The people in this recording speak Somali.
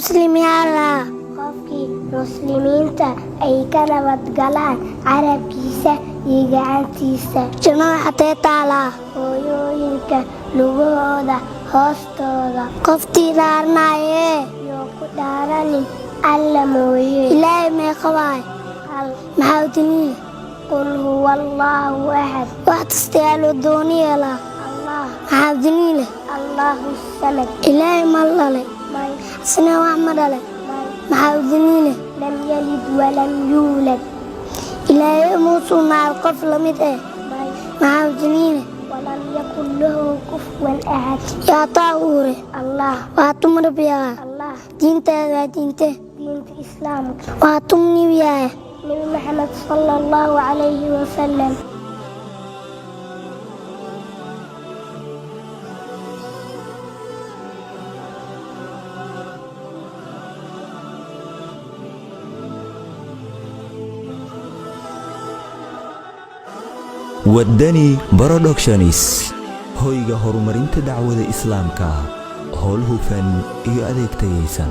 مسلم يلا qofkii muslimiinta ay ka nabad galaan carabkiisa iyo gacantiisa جنون حطيت على hooyooyinka lugahooda hoostooda قفتي دارنايه yoo ku dhaaranin alla mooye إلهي ما يخواي hal محاوتني qul huwa allaahu axad واحتستيالو الدونية لا allah محاوتني له allahu samad إلهي ملالي may سنة وعمد له may محاوتني له lam yalid walam yuulad إلهي موسو مع القفل مدئ may محاوتني له walam yakun lahu kufuwan axad يا طاوري allah واتمر بيها allah دينته دينته diinta islaamka واتمني بيها nabi maxamed sala allahu calayhi wasalam wadani Productions hoyga horumarinta dacwada islaamka howl hufan iyo adeeg tayaysan